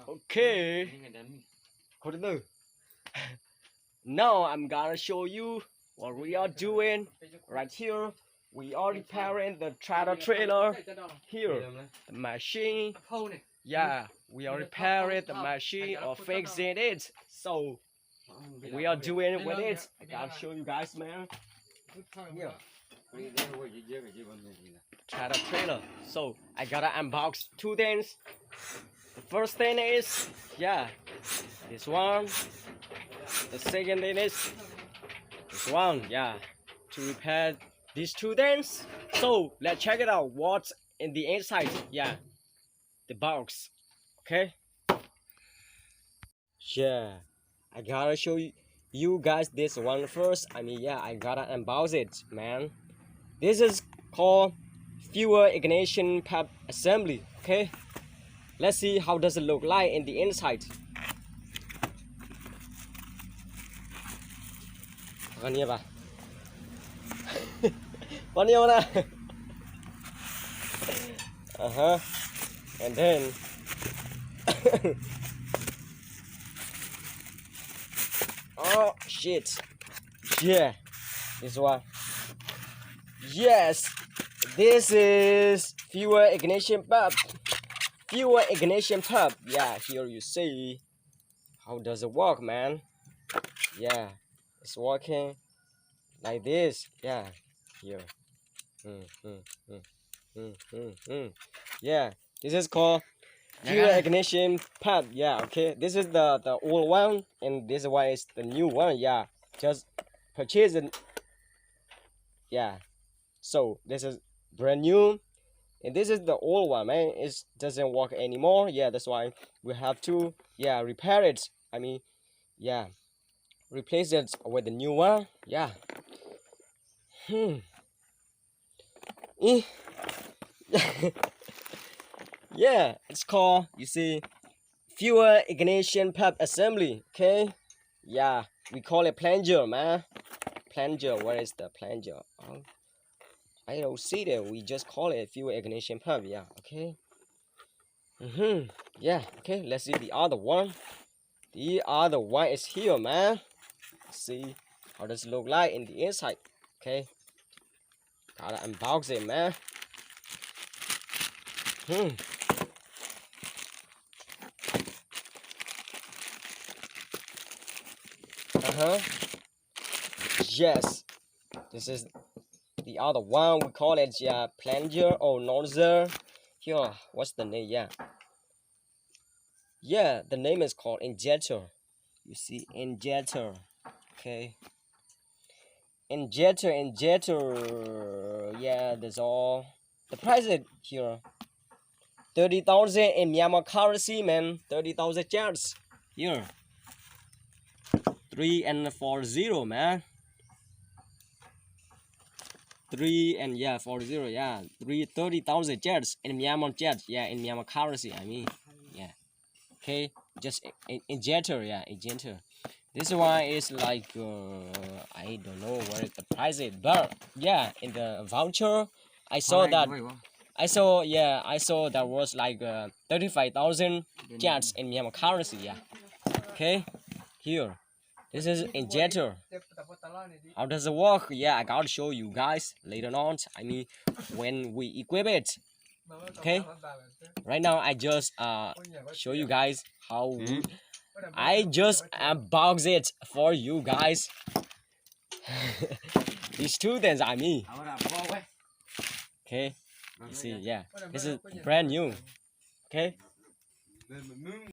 Okay. Now I'm gonna show you what we are doing right here. We are repairing the tractor trailer. Here, the machine. Yeah, we are repairing the machine or fixing it. So we are doing it with it. I gotta show you guys, man. Here. Tractor trailer. So I gotta unbox two things. The first thing is, yeah, this one. The second thing is this one, yeah, to repair these two things. So let's check it out. What's in the inside? Yeah, the box. Okay. Yeah, I gotta show you guys this one first. I mean, yeah, I gotta unbox it, man. This is called fuel ignition pump assembly. Okay, let's see how does it look like in the inside. Con nhiều à? Con nhiều nè. And then oh shit. Yeah. This one. Yes. This is fuel ignition pump. Fuel ignition pump. Yeah, here you see. How does it work, man? Yeah. It's working like this. Yeah, here. Yeah, this is called fuel ignition pump. Yeah, okay. This is the old one, and this one is the new one. Yeah, just purchase it. Yeah, so this is brand new, and this is the old one, man. It doesn't work anymore. Yeah, that's why we have to repair it. I mean, yeah. Replace it with the new one. Yeah. Yeah, it's called, you see, fuel ignition pump assembly. Okay. Yeah, we call it plunger, man. Plunger. Where is the plunger? Oh, I don't see that. We just call it fuel ignition pump. Yeah. Okay. Yeah. Okay. Let's see the other one. The other one is here, man. See how does it look like in the inside. Okay, gotta unbox it, man. Yes, this is the other one. We call it plunger or nozzle. Here, what's the name? Yeah, the name is called injector. You see, injector. Okay. Injector. Yeah, that's all. The price is here. 30,000 in Myanmar currency, man. 30,000 chance. Here. 3 and 40, man. 3 and 40, yeah. 30,000 chance in Myanmar chance. Yeah, in Myanmar currency, I mean. Yeah. Okay. Just injector, yeah, injector. This one is like I don't know where the price is, but yeah, in the voucher I saw that that was like 35,000 kyats in Myanmar currency. Yeah. Okay. Here, this is injector. How does it work? Yeah, I gotta show you guys later on. I mean, when we equip it. Okay. Right now I just show you guys how. I just unbox it for you guys. These two things, I mean. Okay, you see, yeah, this is brand new. Okay.